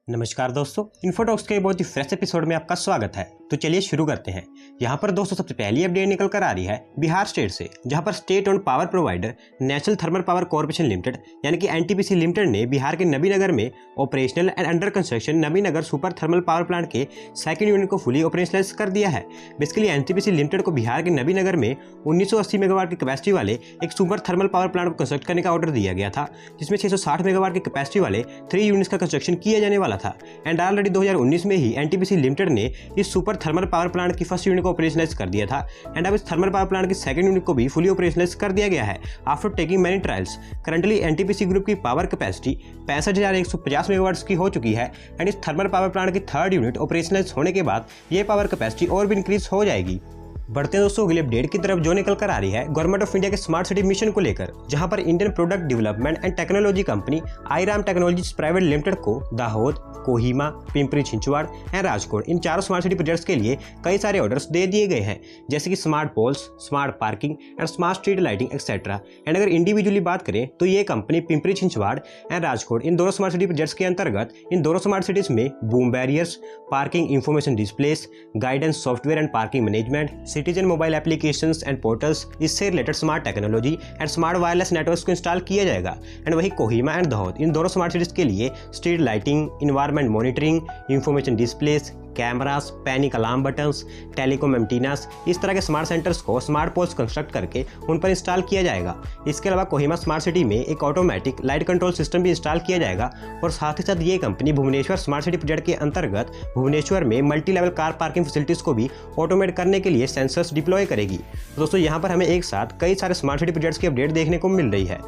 नमस्कार दोस्तों, इन्फोटॉक्स के बहुत ही फ्रेश एपिसोड में आपका स्वागत है। तो चलिए शुरू करते हैं। यहाँ पर दोस्तों सबसे पहली अपडेट निकल कर आ रही है बिहार स्टेट से, जहाँ पर state owned power provider national thermal power corporation limited यानी कि एनटीपीसी लिमिटेड ने बिहार के नबीनगर में operational and under construction Nabinagar super thermal power plant के सेकंड यूनिट को फुली ऑपरेशनलाइज कर दिया है। बेसिकली एनटीपीसी लिमिटेड को बिहार के नबीनगर में 1980 मेगावाट की कैपेसिटी वाले एक सुपर थर्मल पावर प्लांट को कंस्ट्रक्ट करने का ऑर्डर दिया गया था, जिसमें 660 मेगावाट की कैपेसिटी वाले 3 यूनिट्स का कंस्ट्रक्शन किया जाने वाला था। एंड ऑलरेडी 2019 में ही एनटीपीसी लिमिटेड ने इस सुपर थर्मल पावर प्लांट की फर्स्ट यूनिट को ऑपरेशनलाइज कर दिया था। एंड अब इस थर्मल पावर प्लांट की सेकंड यूनिट को भी फुली ऑपरेशनलाइज कर दिया गया है after taking many trials. Currently NTPC group की पावर कैपेसिटी 65,150 मेगावाट्स की हो चुकी है। एंड इस थर्मल पावर प्लांट की थर्ड यूनिट ऑपरेशनलाइज होने के बाद ये पावर कैपेसिटी और भी इंक्रीज हो जाएगी। बढ़ते हैं दोस्तों अगले अपडेट की तरफ, जो निकल कर आ रही है गवर्नमेंट ऑफ इंडिया के स्मार्ट सिटी मिशन को लेकर, जहां पर Indian product development and technology company iRam technologies private limited को दाहोद, कोहिमा, पिंपरी चिंचवाड़ एंड राजकोट इन चारों स्मार्ट सिटी प्रोजेक्ट्स के लिए कई सारे ऑर्डर्स दे दिए गए हैं, जैसे कि smart poles, smart parking and smart street lighting etcetera. And अगर इंडिविजुअली बात करें तो ये कंपनी पिंपरी चिंचवाड़ एंड राजकोट इन दोनों स्मार्ट सिटी प्रोजेक्ट्स के अंतर्गत इन दोनों स्मार्ट सिटीज में boom barriers, parking information displays, guidance software and parking management, citizen mobile applications and portals, इससे related smart technology and smart wireless networks को इंस्टॉल किया जाएगा। एंड वही कोहिमा एंड दाहोद इन दोनों स्मार्ट सिटीज के लिए street lighting, environment monitoring, information displace, cameras, panic alarm buttons, telecom antennas, इस तरह के स्मार्ट सेंटर्स को स्मार्ट पोल्स कंस्ट्रक्ट करके उन पर इंस्टॉल किया जाएगा। इसके अलावा कोहिमा स्मार्ट सिटी में एक ऑटोमेटिक लाइट कंट्रोल सिस्टम भी इंस्टॉल किया जाएगा। और साथ ही साथ ये company Bhubaneswar smart city project के अंतर्गत भुवनेश्वर में multi level car parking facilities को भी ऑटोमेट करने के लिए सेंसर्स डिप्लॉय करेगी। तो दोस्तों यहाँ पर हमें एक साथ कई सारे स्मार्ट सिटी प्रोजेक्ट्स की अपडेट देखने को मिल रही है।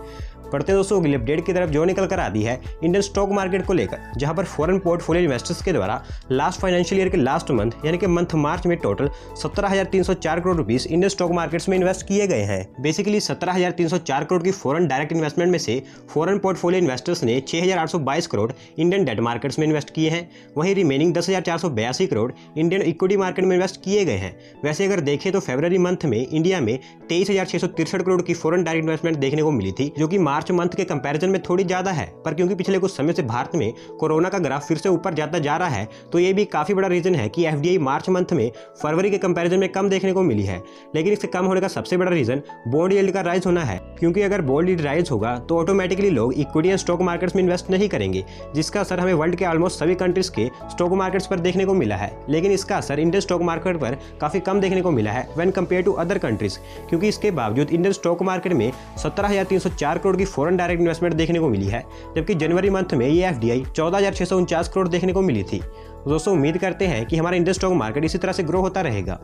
बढ़ते हैं दोस्तों अगली अपडेट की तरफ, जो निकल कर आती है इंडियन स्टॉक मार्केट को लेकर, जहां पर फॉरेन पोर्टफोलियो इन्वेस्टर्स के द्वारा लास्ट फाइनेंशियल ईयर के लास्ट मंथ यानी कि मंथ मार्च में total 17,304 crore rupees Indian stock markets में इन्वेस्ट किए गए हैं। बेसिकली 17,304 करोड़ की फॉरेन डायरेक्ट इन्वेस्टमेंट में से फॉरेन पोर्टफोलियो इन्वेस्टर्स ने 6,822 करोड़ इंडियन डेट मार्केट्स में इन्वेस्ट किए हैं। वहीं remaining 10,482 crore Indian equity market में इन्वेस्ट किए गए हैं। वैसे अगर देखें तो फरवरी मंथ में इंडिया में 23,663 करोड़ की फॉरेन डायरेक्ट इन्वेस्टमेंट देखने को मिली थी, जो कि मार्च मंथ के कंपैरिजन में थोड़ी ज्यादा है। पर क्योंकि पिछले कुछ समय से भारत में कोरोना का ग्राफ फिर से ऊपर जाता जा रहा है, तो ये भी काफी बड़ा रीजन है कि एफडीआई मार्च मंथ में फरवरी के कंपैरिजन में कम देखने को मिली है। लेकिन इसके कम होने का सबसे बड़ा रीजन बॉन्ड यील्ड का राइज होना है, क्योंकि अगर बॉन्ड यील्ड राइज होगा तो ऑटोमेटिकली लोग इक्विटी एंड स्टॉक मार्केट्स में इन्वेस्ट नहीं करेंगे, जिसका असर हमें वर्ल्ड के ऑलमोस्ट सभी कंट्रीज के स्टॉक मार्केट्स पर देखने को मिला है। लेकिन इसका असर इंडियन स्टॉक मार्केट पर काफी कम देखने को मिला है when compare to other countries, क्योंकि इसके बावजूद इंडियन स्टॉक मार्केट में 17,304 करोड़ की फॉरेन डायरेक्ट इन्वेस्टमेंट देखने को मिली है, जबकि जनवरी मंथ में ये एफडीआई 14,649 करोड़ देखने को मिली थी। दोस्तों उम्मीद करते हैं कि हमारा इंडियन स्टॉक मार्केट इसी तरह से ग्रो होता रहेगा।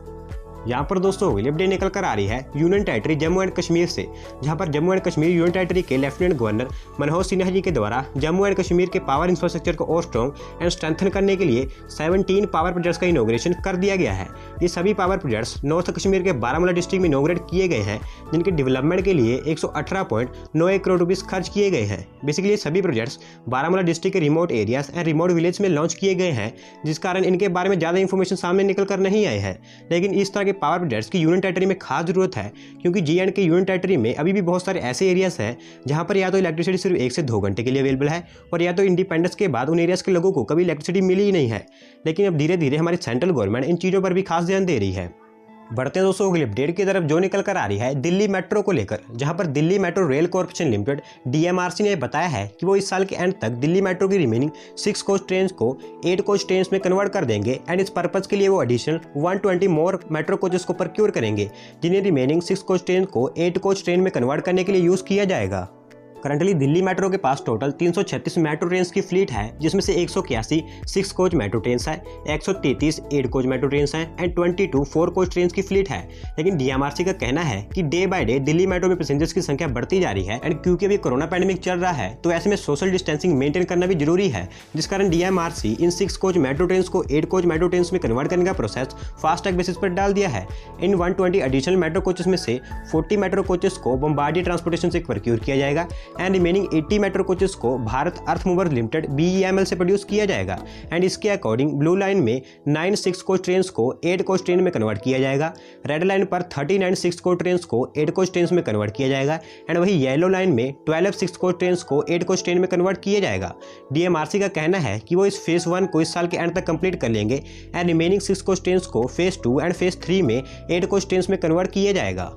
यहाँ पर दोस्तों अगली अपडेट निकल कर आ रही है union territory Jammu and Kashmir से, जहाँ पर Jammu and Kashmir union territory के लेफ्टिनेंट गवर्नर मनोज सिन्हा जी के द्वारा जम्मू एंड कश्मीर के पावर इंफ्रास्ट्रक्चर को और स्ट्रॉन्ग एंड स्ट्रेंथन करने के लिए 17 पावर प्रोजेक्ट्स का इनॉग्रेशन कर दिया गया है। ये सभी पावर प्रोजेक्ट्स नॉर्थ कश्मीर के बारामूला डिस्ट्रिक्ट में इनॉग्रेट किए गए हैं, जिनके डेवलपमेंट के लिए 118.91 करोड़ रुपीज खर्च किए गए हैं। बेसिकली सभी प्रोजेक्ट्स बारामूला डिस्ट्रिक्ट के remote areas and remote village में लॉन्च किए गए हैं, जिस कारण इनके बारे में ज़्यादा इंफॉर्मेशन सामने निकल कर नहीं आए हैं। लेकिन इस तरह के पावर प्रोजेक्ट्स की यूनियन टेरिटरी में खास जरूरत है, क्योंकि J&K के यूनियन टेरिटरी में अभी भी बहुत सारे ऐसे एरियाज हैं जहां पर या तो इलेक्ट्रिसिटी सिर्फ 1 से 2 घंटे के लिए अवेलेबल है, और या तो इंडिपेंडेंस के बाद उन एरियाज के लोगों को कभी इलेक्ट्रिसिटी मिली ही नहीं है। लेकिन अब धीरे धीरे हमारी सेंट्रल गवर्नमेंट इन चीज़ों पर भी खास ध्यान दे रही है। बढ़ते हैं दोस्तों अगली अपडेट की तरफ, जो निकल कर आ रही है दिल्ली मेट्रो को लेकर, जहां पर Delhi metro rail corporation limited DMRC ने बताया है कि वो इस साल के एंड तक दिल्ली मेट्रो की रिमेनिंग 6 कोच ट्रेन को 8 कोच ट्रेन में कन्वर्ट कर देंगे। एंड इस पर्पज के लिए वो एडिशनल 120 मोर मेट्रो कोचेस को प्रोक्योर करेंगे, जिन्हें रिमेनिंग 6 कोच ट्रेन को 8 कोच ट्रेन में कन्वर्ट करने के लिए यूज किया जाएगा। करंटली दिल्ली मेट्रो के पास टोटल 336 मेट्रो ट्रेन की फ्लीट है, जिसमें से 181 6 कोच मेट्रो ट्रेन है, 133 8 कोच मेट्रो ट्रेन है एंड 22 4 कोच ट्रेन की फ्लीट है। लेकिन DMRC का कहना है कि day by day Delhi metro में पैसेंजर्स की संख्या बढ़ती जा रही है, एंड क्योंकि अभी कोरोना पैंडेमिक चल रहा है तो ऐसे में सोशल डिस्टेंसिंग मेंटेन करना भी जरूरी है, जिस कारण DMRC इन 6 कोच मेट्रो ट्रेन को 8 कोच मेट्रो ट्रेन में कन्वर्ट करने का प्रोसेस फास्ट ट्रैक बेसिस पर डाल दिया है। इन 120 एडिशनल मेट्रो कोचेस में से 40 मेट्रो कोचेस को बम्बार्डियर ट्रांसपोर्टेशन से प्रोक्योर किया जाएगा, एंड रिमेनिंग 80 मेट्रो कोचेस को भारत अर्थ मूवर्स लिमिटेड BEML से प्रोड्यूस किया जाएगा। एंड इसके अकॉर्डिंग ब्लू लाइन में 9 6 कोच ट्रेन को 8 कोच ट्रेन में कन्वर्ट किया जाएगा। रेड लाइन पर 39 6 कोच ट्रेन को 8 कोच ट्रेन में कन्वर्ट किया जाएगा। एंड वही येलो लाइन में 12 6 कोच ट्रेन को 8 कोच ट्रेन में कन्वर्ट किया जाएगा। DMRC का कहना है कि वो इस फेज 1 को इस साल के एंड तक कंप्लीट कर लेंगे एंड रिमेनिंग 6 कोच ट्रेन को फेज 2 एंड फेज 3 में 8 कोच ट्रेन में कन्वर्ट किया जाएगा।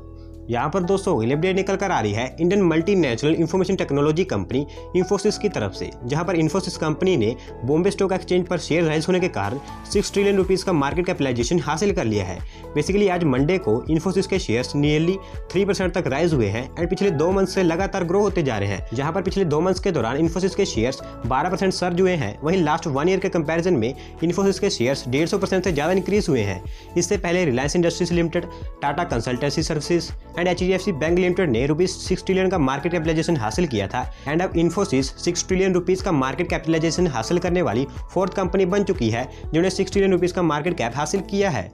यहाँ पर दोस्तों अगली अपडेट निकल कर आ रही है Indian multinational information technology company Infosys की तरफ से, जहाँ पर इंफोसिस कंपनी ने बॉम्बे स्टॉक एक्सचेंज पर शेयर राइज होने के कारण 6 ट्रिलियन रुपीस का मार्केट कैपिटलाइजेशन हासिल कर लिया है। बेसिकली आज मंडे को इंफोसिस के शेयर्स नियरली 3% तक राइज हुए हैं एंड पिछले 2 मंथ से लगातार ग्रो होते जा रहे हैं, जहाँ पर पिछले 2 मंथ्स के दौरान इंफोसिस के शेयर्स 12% सर्ज हुए हैं। वहीं लास्ट 1 ईयर के कंपैरिजन में इंफोसिस के शेयर्स 150% से ज़्यादा इंक्रीज हुए हैं। इससे पहले Reliance industries limited, Tata consultancy services and HDFC bank limited ने ₹6 ट्रिलियन का मार्केट कैपिटलाइजेशन हासिल किया था एंड अब इंफोसिस 6 ट्रिलियन रुपीस का मार्केट कैपिटलाइजेशन हासिल करने वाली 4th कंपनी बन चुकी है जिन्होंने 6 ट्रिलियन रुपीस का मार्केट कैप हासिल किया है।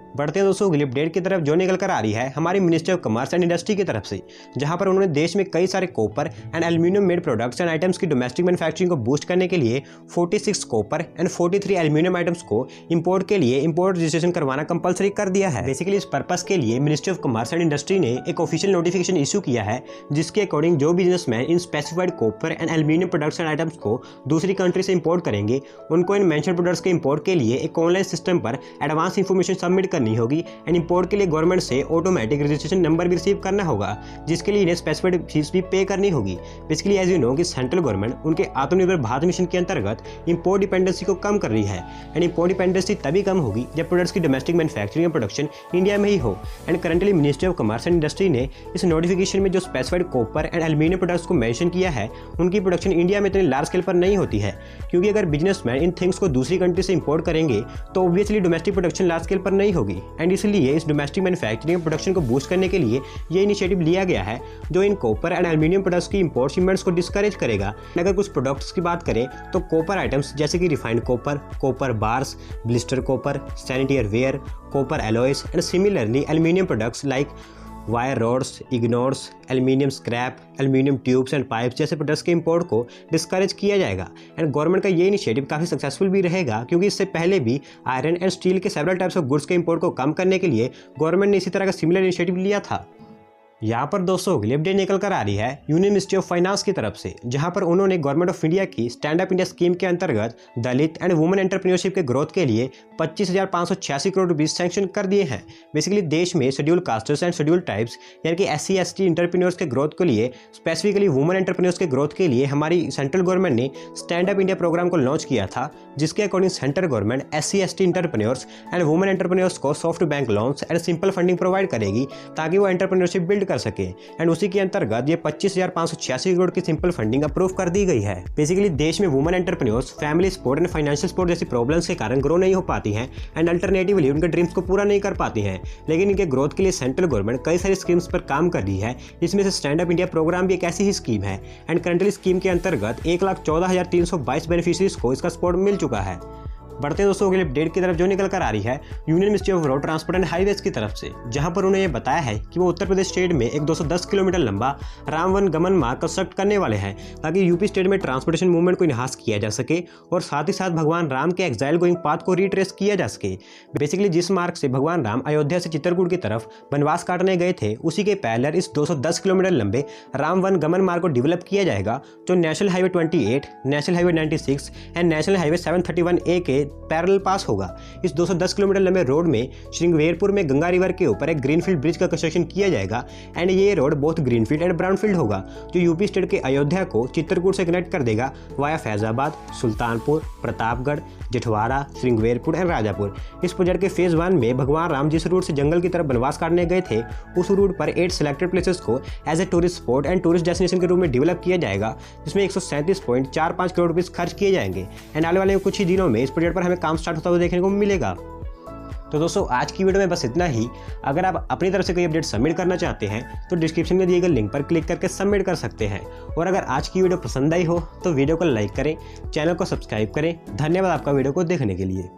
बढ़ते हैं दोस्तों अगली अपडेट की तरफ, जो निकल कर आ रही है हमारी ministry of commerce and industry की तरफ से, जहां पर उन्होंने देश में कई सारे copper and aluminium made products and items की डोमेस्टिक मैन्युफैक्चरिंग को बूस्ट करने के लिए 46 कॉपर एंड 43 एल्यूमिनियम आइटम्स को इंपोर्ट के लिए इंपोर्ट रजिस्ट्रेशन करवाना कंपलसरी कर दिया है। बेसिकली इस पर्पस के लिए ministry of commerce and industry ने एक ऑफिशियल नोटिफिकेशन इशू किया है, जिसके अकॉर्डिंग जो businessman in specified copper and aluminium products and items को दूसरी कंट्री से इंपोर्ट करेंगे, उनको इन मेंशन प्रोडक्ट्स के इंपोर्ट के लिए एक ऑनलाइन सिस्टम पर एडवांस इंफॉर्मेशन सबमिट करनी होगी एंड इंपोर्ट के लिए गवर्नमेंट से ऑटोमेटिक रजिस्ट्रेशन नंबर भी रिसीव करना होगा, जिसके लिए इन्हें स्पेसिफाइड फीस भी पे करनी होगी। बेसिकली एज यू नो कि सेंट्रल गवर्नमेंट उनके आत्मनिर्भर भारत मिशन के अंतर्गत इंपोर्ट डिपेंडेंसी को कम कर रही है एंड इंपोर्ट डिपेंडेंसी तभी कम होगी जब प्रोडक्ट्स की domestic manufacturing and production India में ही हो। And currently ministry of commerce and industry ने इस नोटिफिकेशन में जो specified copper and aluminium products को मेंशन किया है, उनकी प्रोडक्शन इंडिया में इतनी लार्ज स्केल पर नहीं होती है, क्योंकि अगर बिजनेसमैन इन थिंग्स को दूसरी कंट्री से इंपोर्ट करेंगे तो obviously domestic production large scale पर नहीं होगी। एंड इसलिए इस डोमेस्टिक मैन्युफैक्चरिंग प्रोडक्शन को बूस्ट करने के लिए ये इनिशिएटिव लिया गया है, जो in copper and aluminium products की इंपोर्ट शिपमेंट्स को डिस्करेज करेगा। अगर कुछ प्रोडक्ट्स की बात करें तो कॉपर आइटम्स जैसे कि refined copper, copper bars, blister copper, sanitary ware, copper alloys and similarly aluminium products like wire rods, इग्नोर्स, aluminium scrap, aluminium tubes and pipes जैसे प्रोडक्ट्स के इंपोर्ट को डिस्करेज किया जाएगा। एंड गवर्नमेंट का ये इनिशिएटिव काफ़ी सक्सेसफुल भी रहेगा, क्योंकि इससे पहले भी आयरन एंड स्टील के सेवरल टाइप्स ऑफ गुड्स के इंपोर्ट को कम करने के लिए गवर्नमेंट ने इसी तरह का सिमिलर इनिशिएटिव लिया था। यहाँ पर दोस्तों अगली अपडेट निकल कर आ रही है यूनियन मिनिस्ट्री ऑफ फाइनेंस की तरफ से, जहाँ पर उन्होंने गवर्नमेंट ऑफ इंडिया की स्टैंड अप इंडिया स्कीम के अंतर्गत दलित एंड वुमेन एंटरप्रेन्योरशिप के ग्रोथ के लिए 25,586 करोड़ रुपीस सैंक्शन कर दिए हैं। बेसिकली देश में schedule castes and schedule tribes यानी कि SC ST एंटरप्रेन्योर्स के ग्रोथ के लिए, स्पेसिफिकली वुमेन एंटरप्रेन्योर्स के ग्रोथ के लिए हमारी सेंट्रल गवर्नमेंट ने स्टैंड अप इंडिया प्रोग्राम को लॉन्च किया था, जिसके according central government SC ST entrepreneurs and women entrepreneurs को soft bank loans and simple funding provide करेगी, ताकि वो एंटरप्रेन्योरशिप बिल्ड कर सके। एंड उसी के अंतर्गत ये 25,586 करोड़ की सिंपल फंडिंग अप्रूव कर दी गई है। बेसिकली देश में women entrepreneurs family support and financial support जैसी प्रॉब्लम्स के कारण ग्रो नहीं हो पाती हैं एंड अल्टरनेटिवली उनके ड्रीम्स को पूरा नहीं कर पाती हैं, लेकिन इनके ग्रोथ के लिए सेंट्रल गवर्नमेंट कई सारी स्कीम्स पर काम कर रही है, जिसमें से स्टैंड अप इंडिया प्रोग्राम भी एक ऐसी ही स्कीम है। एंड करंटली स्कीम के अंतर्गत 1,14,322 बेनिफिशरीज को इसका सपोर्ट मिल चुका है। बढ़ते हैं दोस्तों अगले अपडेट की तरफ, जो निकल कर आ रही है union ministry of road transport and highways की तरफ से, जहां पर उन्होंने ये बताया है कि वो उत्तर प्रदेश स्टेट में एक 210 किलोमीटर लंबा राम वन गमन मार्ग कंस्ट्रक्ट करने वाले हैं, ताकि यूपी स्टेट में ट्रांसपोर्टेशन मूवमेंट को इनहांस किया जा सके और साथ ही साथ भगवान राम के एक्साइल गोइंग पाथ को रिट्रेस किया जा सके। बेसिकली जिस मार्ग से भगवान राम अयोध्या से चित्रकूट की तरफ वनवास काटने गए थे, उसी के पैरेलल इस 210 किलोमीटर लंबे राम वन गमन मार्ग को डेवलप किया जाएगा, जो national highway 28, national highway 96 and national highway 731A के पैरेलल पास होगा। इस 210 किलोमीटर लंबे रोड में श्रृंगवेरपुर में गंगा रिवर के ऊपर एक ग्रीनफील्ड ब्रिज का कंस्ट्रक्शन किया जाएगा एंड ये road both greenfield and brownfield होगा, जो यूपी स्टेट के अयोध्या को चित्रकूट से कनेक्ट कर देगा वाया फैजाबाद, सुल्तानपुर, प्रतापगढ़, जेठवाड़ा, श्रृंगवेरपुर एंड राजापुर। इस प्रोजेक्ट के फेज 1 में भगवान राम जिस रूट से जंगल की तरफ वनवास काटने गए थे, उस रूट पर 8 सिलेक्टेड प्लेसेस को as a tourist spot and tourist destination के रूप में डेवलप किया जाएगा, जिसमें 137.45 करोड़ रुपये खर्च किए जाएंगे। एंड आने वाले कुछ ही दिनों में इस प्रोजेक्ट पर हमें काम स्टार्ट होता हुआ देखने को मिलेगा। तो दोस्तों आज की वीडियो में बस इतना ही। अगर आप अपनी तरफ से कोई अपडेट सबमिट करना चाहते हैं तो डिस्क्रिप्शन में दिए गए लिंक पर क्लिक करके सबमिट कर सकते हैं। और अगर आज की वीडियो पसंद आई हो तो वीडियो को लाइक करें, चैनल को सब्सक्राइब करें। धन्यवाद आपका वीडियो को देखने के लिए।